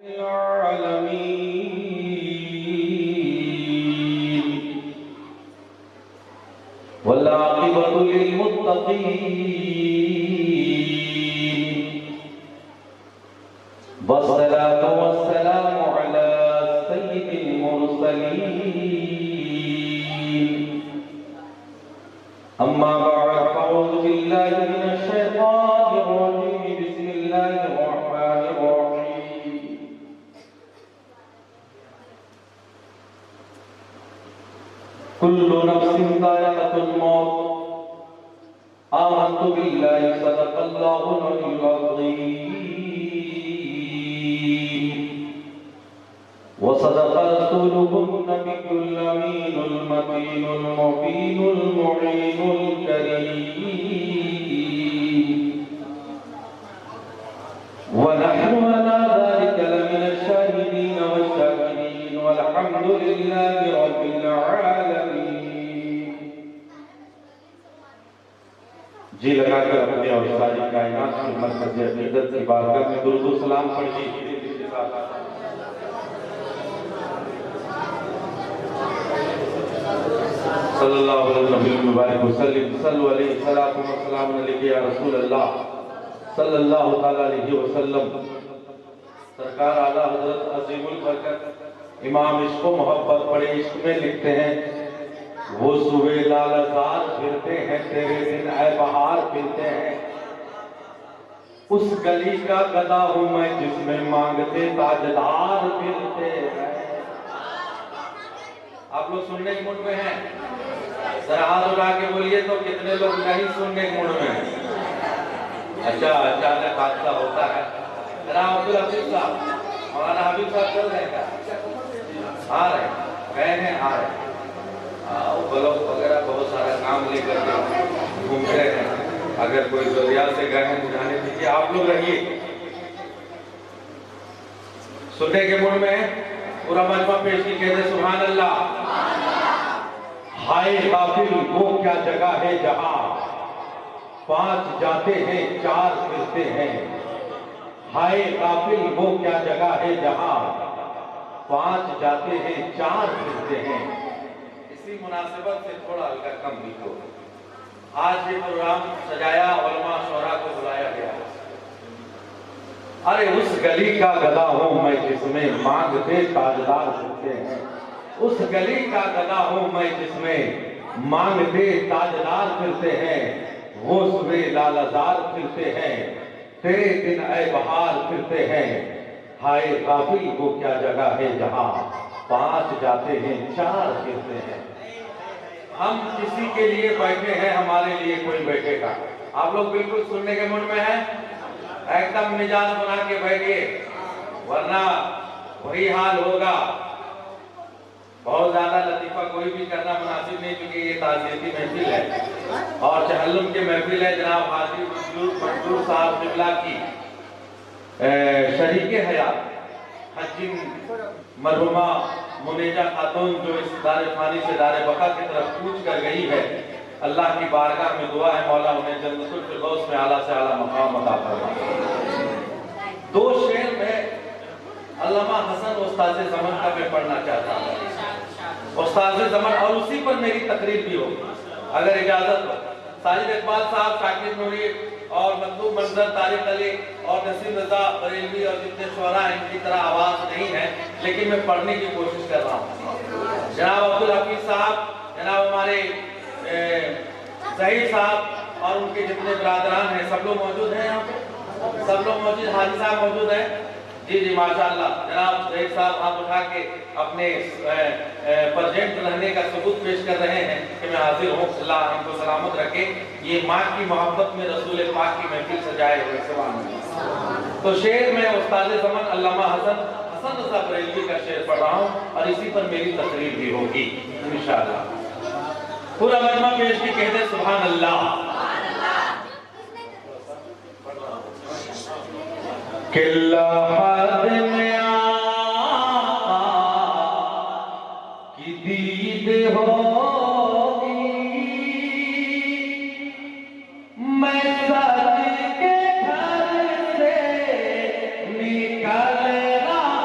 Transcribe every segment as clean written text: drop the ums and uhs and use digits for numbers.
العالمين والعاقبة للمتقين والصلاة والسلام على سيد المرسلين أما بعد فأعوذ بالله من الشيطان الرجيم بسم الله الرحمن الرحيم كل نفس ذائقة الموت آمنت بالله صدق الله العلي العظيم وصدق رسوله النبي الأمين المتين المبين المعين الكريم ونحن على ذلك لمن الشاهدين والشاكرين والحمد لله رب العالمين. جی لگا کر اپنے اور ساری کائنات کی مرکز عقیدت کی بارگاہ میں درود و سلام پڑھیے. صلی اللہ علیہ وسلم صلو علیہ السلام علیہ یا رسول اللہ صلی اللہ علیہ وسلم. سرکار اعلیٰ حضرت عظیم البرکت امام عشق و محبت پڑے عشق میں لکھتے ہیں وہ صبح لالزار پھرتے ہیں تیرے دن اے بہار پھرتے ہیں. اس گلی کا گدا ہوں میں جس میں مانگتے تاجدار پھرتے ہیں. آپ لوگ سننے کے موڈ میں ہیں؟ ذرا ہاتھ اٹھا کے بولیے تو کتنے لوگ نہیں سننے کے موڈ میں ہیں؟ اچھا اچانک حادثہ ہوتا ہے. جناب عبدالحفیظ صاحب مولانا حبیب صاحب چل رہے ہیں کیا؟ آ رہے ہیں گئے ہیں آ رہے ہیں. بلوک وغیرہ بہت سارا کام لے کر کے گھوم رہے ہیں. اگر کوئی ضروریات سے گئے ہیں بجھانے دیجیے. آپ لوگ رہیے سننے کے موڈ میں ہیں. پورا مجمع پیش کی کہتے سبحان اللہ. ہائے غافل وہ کیا جگہ ہے جہاں پانچ جاتے ہیں چار پھرتے ہیں. ہائے غافل وہ کیا جگہ ہے جہاں پانچ جاتے ہیں چار پھرتے ہیں. اسی مناسبت سے تھوڑا ہلکا کم لکھو. آج یہ پروگرام سجایا علماء شعراء کو بلایا گیا. ارے اس گلی کا گدا ہوں میں جس میں مانگتے تاجدار پھرتے ہیں. اس گلی کا گدا ہوں میں جس میں مانگتے تاجدار پھرتے ہیں. وہ صبح لالزار پھرتے ہیں تیرے دن اے بہار پھرتے ہیں. ہائے غافل وہ کیا جگہ ہے جہاں پانچ جاتے ہیں چار پھرتے ہیں. ہم کسی کے لیے بیٹھے ہیں ہمارے لیے کوئی بیٹھے گا. آپ لوگ بالکل سننے کے موڈ میں ہیں؟ ایک دم مزاج بنا کے بیٹھیے ورنہ وہی حال ہوگا. بہت زیادہ لطیفہ کوئی بھی کرنا مناسب نہیں کیونکہ یہ تعزیتی محفل ہے اور چہلم کی محفل ہے. جناب حاجی منصور صاحب قبلہ کی شریک حیات حجی مرحومہ منیجہ خاتون جو اس دار فانی سے دار بقا کی طرف کوچ کر گئی ہے. اللہ کی بارگاہ میں دعا ہے مولا انہیں جنت الفردوس میں اعلیٰ سے اعلیٰ مقام عطا فرمائے. دو شعر میں علامہ حسن استاذ زمن کا میں پڑھنا چاہتا ہوں. استاذ زمن اور اسی پر میری تقریر بھی ہوگی اگر اجازت ہو. ساجد اقبال صاحب، شاکر نوری اور مطلوب منظر، طارق علی اور نصیر رضا بریلوی اور جتنے شعراء ان کی طرح آواز نہیں ہے لیکن میں پڑھنے کی کوشش کر رہا ہوں. جناب عبدالحفیظ صاحب، جناب ہمارے ظہیر صاحب اور ان کے جتنے برادران ہیں سب لوگ موجود ہیں. یہاں سب لوگ موجود. حاجی صاحب موجود ہیں. جی جی ماشاءاللہ. جناب ظہیر صاحب ہاتھ اٹھا کے اپنے پرجنٹ رہنے کا ثبوت پیش کر رہے ہیں کہ میں حاضر ہوں. اللہ ان کو سلامت رکھے. یہ ماں کی محبت میں رسول پاک کی محفل سجائے ہوئے. سبحان اللہ. تو شعر میں استاد زمن علامہ حسن رضا بریلوی کا شعر پڑھ رہا ہوں اور اسی پر میری تقریر بھی ہوگی انشاءاللہ. پورا مجمع پیش کی کہتے سبحان اللہ. کلا حد میں آقا کی دید ہوگی میں سج کے گھر سے نکل رہا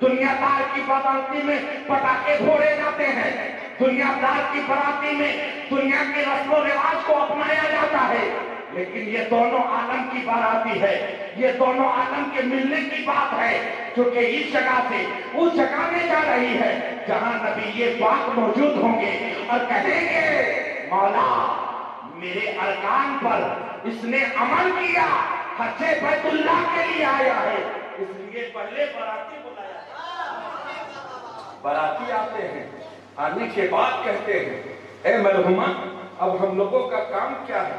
دنیا دار کی باراتی میں پٹاخے پھوڑے جاتے ہیں، دنیا دار کی باراتی میں دنیا کے رسم و رواج کو اپنایا جاتا ہے، لیکن یہ دونوں عالم کی باراتی ہے، یہ دونوں عالم کے ملنے کی بات ہے، جو کہ اس جگہ سے اس جگہ میں جا رہی ہے جہاں نبی پاک موجود ہوں گے اور کہیں گے مولا میرے ارکان پر اس نے عمل کیا، حج بیت اللہ کے لیے آیا ہے، اس لیے پہلے باراتی بلایا ہے۔ باراتی آتے ہیں، آنے کے بعد کہتے ہیں اے مرحومہ اب ہم لوگوں کا کام کیا ہے؟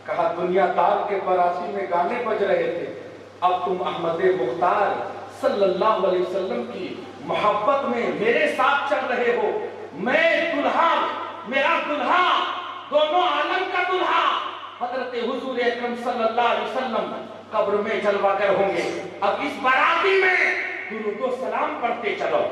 کہا دنیا دار کے باراتی میں گانے بج رہے تھے، اب تم احمد مختار صلی اللہ علیہ وسلم کی محبت میں میرے ساتھ چل رہے ہو، میں دلہا، میرا دلہا، دونوں عالم کا دلہا حضرت حضور اکرم صلی اللہ علیہ وسلم قبر میں جلوہ گر ہوں گے، اب اس باراتی میں درود و سلام پڑھتے چلو،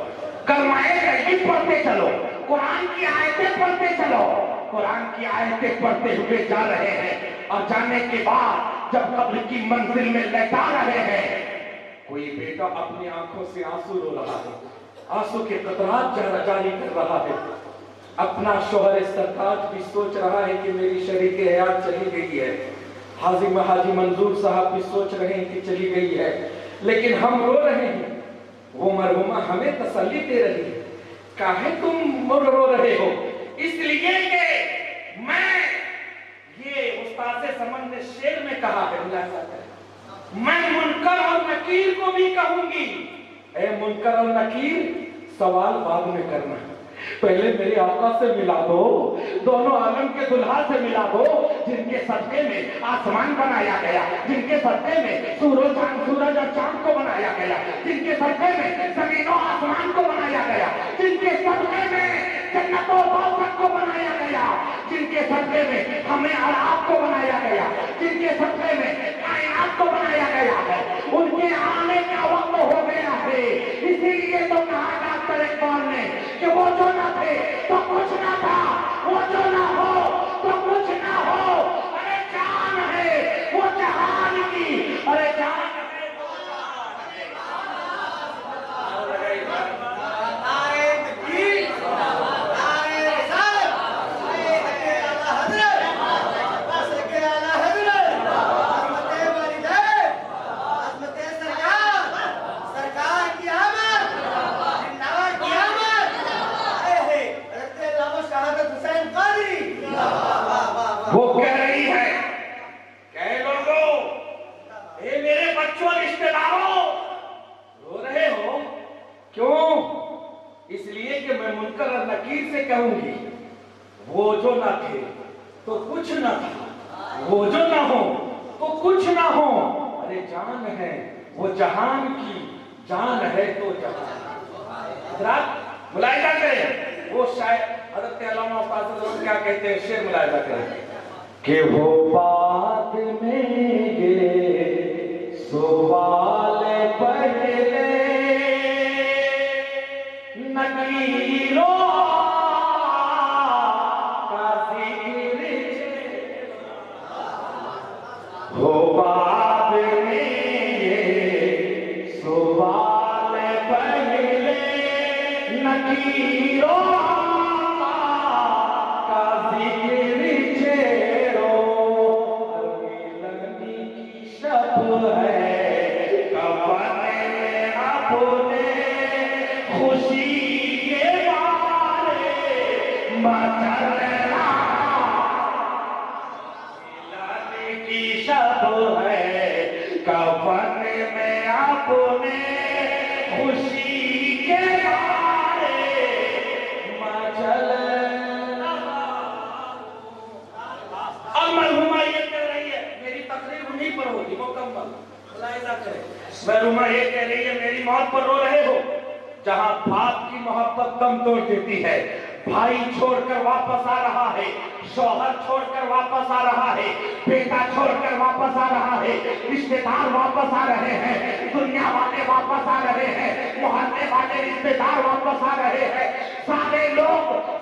کلمہ طیب پڑھتے چلو، قرآن کی آیتیں پڑھتے چلو، قرآن کی آیتیں پڑھتے ہوئے جا رہے ہیں، اور جانے کے بعد جب قبر کی منزل میں لٹا رہے ہیں کوئی بیٹا اپنی آنکھوں سے آنسو رو رہا ہے، آنسو کے قطرات جاری کر رہا ہے، اپنا شوہر سرتاج بھی سوچ رہا ہے کہ میری شریک حیات چلی گئی ہے، حاجی منظور صاحب بھی سوچ رہے ہیں کہ چلی گئی ہے، لیکن ہم رو رہے ہیں، وہ مرحومہ ہمیں تسلی دے رہی ہے، کاہے تم رو رہے ہو؟ اس لیے کہ میں یہ استاد سمن نے شعر میں کہا ہے، میں منکر اور نکیر کو بھی کہوں گی، اے منکر اور نکیر سوال بعد میں کرنا، پہلے میرے آقا سے ملا دو، دونوں عالم کے دلہا سے ملا دو، جن کے صدقے میں آسمان بنایا گیا، جن کے صدقے میں سورج اور چاند کو بنایا گیا، جن کے صدقے میں زمین و آسمان کو بنایا گیا، جن کے صدقے میں جنت و دوزخ کو بنایا گیا، جن کے صدقے میں ہمیں اور آپ کو بنایا گیا، جن کے صدقے میں کائنات کو بنایا گیا ہے، ان کے آنے کا وقت ہو گیا ہے، اسی لیے تو کہا ڈاکٹر اقبال نے کہ وہ جو نہ تھے تو کچھ نہ تھا، وہ جو نہ ہو تو کچھ نہ ہو، ارے جان ہے وہ جہان کی، ارے جان ہے وہ جہان ہے۔ وہ کہہ رہی ہے کہ لوگوں اے میرے بچوں رشتہ داروں رو رہے ہو کیوں؟ اس لیے کہ میں منکر اور نکیر سے کہوں گی وہ جو نہ تھے تو کچھ نہ تھا، وہ جو نہ ہو تو کچھ نہ ہو، ارے جان ہے وہ جہان کی، جان ہے تو جہان۔ حضرات ملاحظہ کریں، وہ شاعر حضرت علامہ فاضل کیا کہتے ہیں، شعر ملاحظہ کریں کہ وہ بات میں یہ سوال پہلے نکیروں کا ذکر ہو، بات میں یہ سوال پہلے نکیروں کا ذکر ہے کفن میں اپنے خوشی کے بارے مچلنا، ملنے کی شب ہے کفن میں اپنے خوشی کے بارے مچلنا۔ اور مرحومہ یہ کہہ رہی ہے، میری تقریر انہیں پر ہوگی مکمل، مرحومہ یہ کہہ رہی ہے میری موت پر رو رہے ہو، جہاں باپ کی محبت دم توڑ دیتی ہے، بھائی چھوڑ کر واپس آ رہا ہے، شوہر چھوڑ کر واپس آ رہا ہے، بیٹا چھوڑ کر واپس آ رہا ہے، رشتہ دار واپس آ رہے ہیں، دنیا والے واپس آ رہے ہیں، محلے والے رشتہ دار واپس آ رہے ہیں، سارے لوگ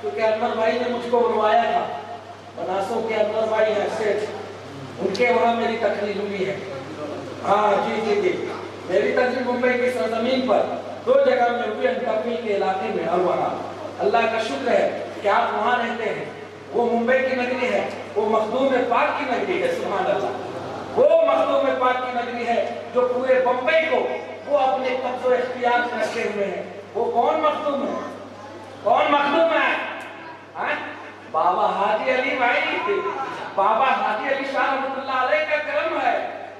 کیونکہ انور بھائی نے مجھ کو بلوایا تھا، بناسوں کے انور بھائی ہیں سیٹ، ان کے وہاں میری تقریر ہوئی ہے۔ ہاں جی میری تقریر ممبئی کی سرزمین پر 2 جگہ میں ہوئی، انٹرپی کے علاقے میں، اور وہاں اللہ کا شکر ہے کہ آپ وہاں رہتے ہیں۔ وہ ممبئی کی نگری ہے، وہ مخدوم پاک کی نگری ہے، سبحان اللہ، وہ مخدوم پاک کی نگری ہے جو پورے بمبئی کو وہ اپنے قبض و اختیار میں رکھے ہوئے ہیں۔ وہ کون مخدوم ہے؟ کون مخدوم ہے؟ بابا حاجی علی بھائی، بابا حاجی علی شاہ رحمۃ اللہ علیہ کا کرم ہے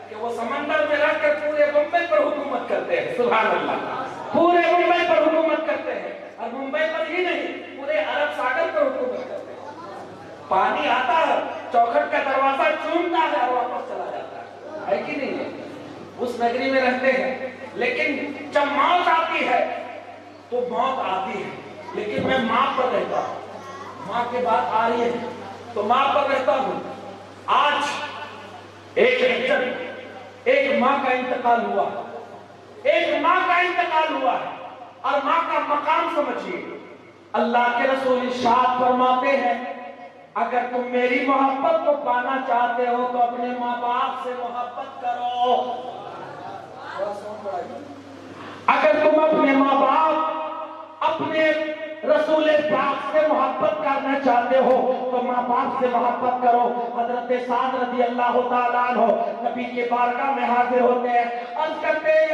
کہ وہ سمندر میں رکھ کر پورے بمبئی پر حکومت کرتے ہیں، سبحان اللہ، پورے بمبئی پر حکومت کرتے ہیں، اور ممبئی پر ہی نہیں پورے عرب ساگر پر حکومت کرتے ہیں۔ پانی آتا ہے، چوکھٹ کا دروازہ چومتا ہے اور واپس چلا جاتا ہے کہ نہیں ہے؟ اس نگری میں رہتے ہیں، لیکن جب موت آتی ہے تو موت آتی ہے، لیکن میں ماں پر رہتا ہوں، ماں کے بعد آ رہی ہے تو ماں پر رہتا ہوں۔ آج ایک ماں کا انتقال ہوا، ایک ماں کا انتقال ہوا ہے، اور ماں کا مقام سمجھیے۔ اللہ کے رسول ارشاد فرماتے ہیں اگر تم میری محبت کو پانا چاہتے ہو تو اپنے ماں باپ سے محبت کرو۔ اگر تم اپنے ماں باپ، اپنے رسول پاک سے محبت کرنا چاہتے ہو تو ماں باپ سے محبت کرو۔ حضرت سعد رضی اللہ تعالیٰ عنہ نبی کے بارگاہ میں حاضر ہوتے ہیں، عرض کرتے ہیں